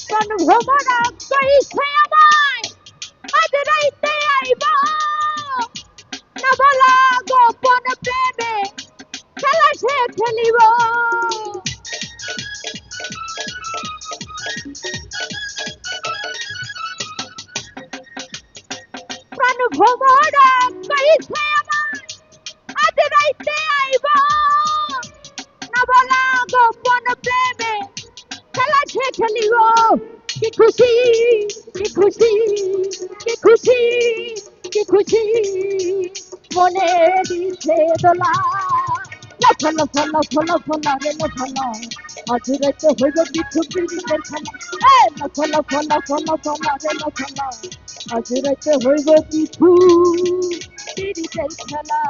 প্রাণ ভ্রমরা কইছে আমায় আজ রাইতে আইব না বলা গোপন প্রেমে খেলা সে খেলিব প্রাণ ভ্রমরা কইছে আমায় আজ রাইতে আইব না বলা গোপন প্রেমে খেলা সে খেলিব কি খুশি কি খুশি কি খুশি কি খুশি মনে দিছে দোলা লফল ফল ফল ফল রে লফল আজ রাতে হইব কিছু পিরিতের খেলা লফল ফল ফল ফল রে লফল আজ রাতে হইব কিছু পিরিতের খেলা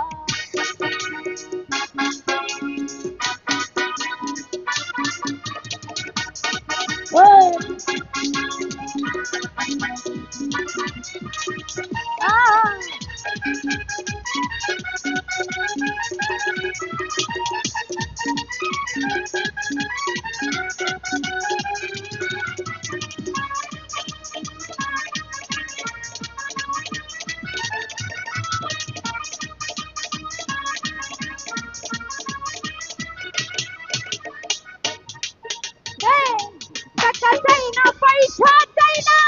টাকা চাই না পয়সা চাই না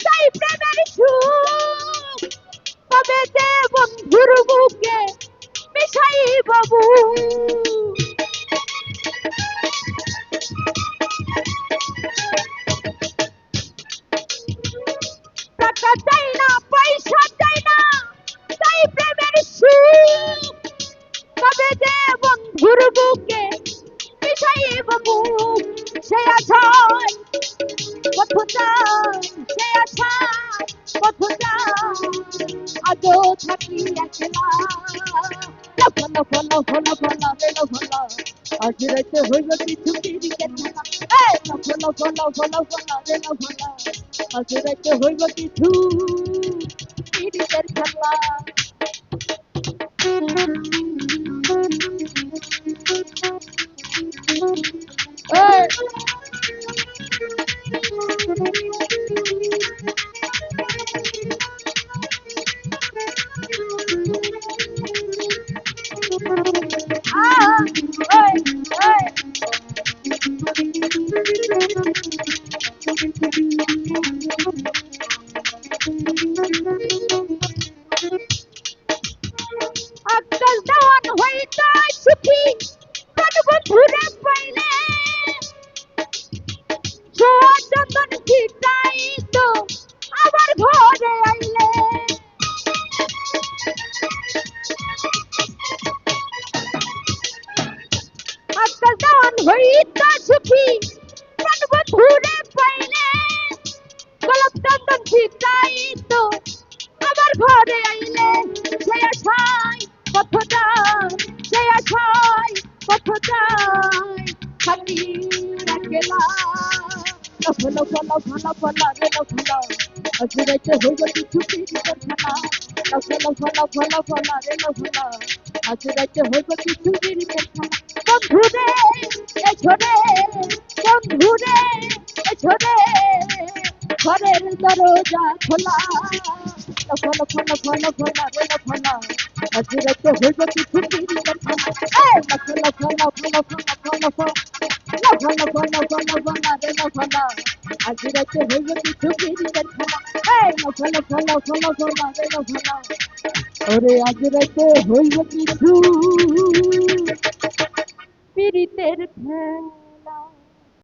চাই প্রেমের সুখ তবে যে বন্ধুর বুকে মিশাই বাবু টাকা চাই না পয়সা চাই না চাই প্রেমের সুখ তবে যে বন্ধুর বুকে মিশাই বাবু সে আছায় কত চাই সে আছায় কত চাই আজও থাকি একলা লফল ফল ফল ফল রে লফল আজ রাতে হইব কিছু পিরিতের খেলা লফল ফল ফল ফল রে লফল আজ রাতে হইব কিছু পিরিতের খেলা আকাশ দেওয়ান হইতা সুখী প্রাণ বন্ধুরে পাইলে সোয়া চন্দন ছিটাই তো আবার ঘরে আইলে আকাশ দেওয়ান হইতা সুখী প্রাণ বন্ধুরে পাইলে গোলাপ চন্দন ছিটাই তো আবার ঘরে আইলে সে আশায় কত যায় সে আশায় কত যায় খালি একলা লফল ফল ফল ফল রে লফল আজ রাতে হইব কিছু পিরিতের খেলা লফল ফল ফল ফল রে লফল আজ রাতে হইব কিছু পিরিতের খেলা বন্ধুরে এছরে বন্ধুরে এছরে ঘরের দরজা খোলা লফল ফল ফল ফল রে লফল আজ রাতে হইব কিছু পিরিতের খেলা লফল ফল ফল ফল ফল লফল ফল ফল ফল রে লফল আজ রাতে হইব কিছু পিরিতের খেলা লফল ফল ফল ফল রে লফল ওরে আজ রাতে হইব কিছু পিরিতের খেলা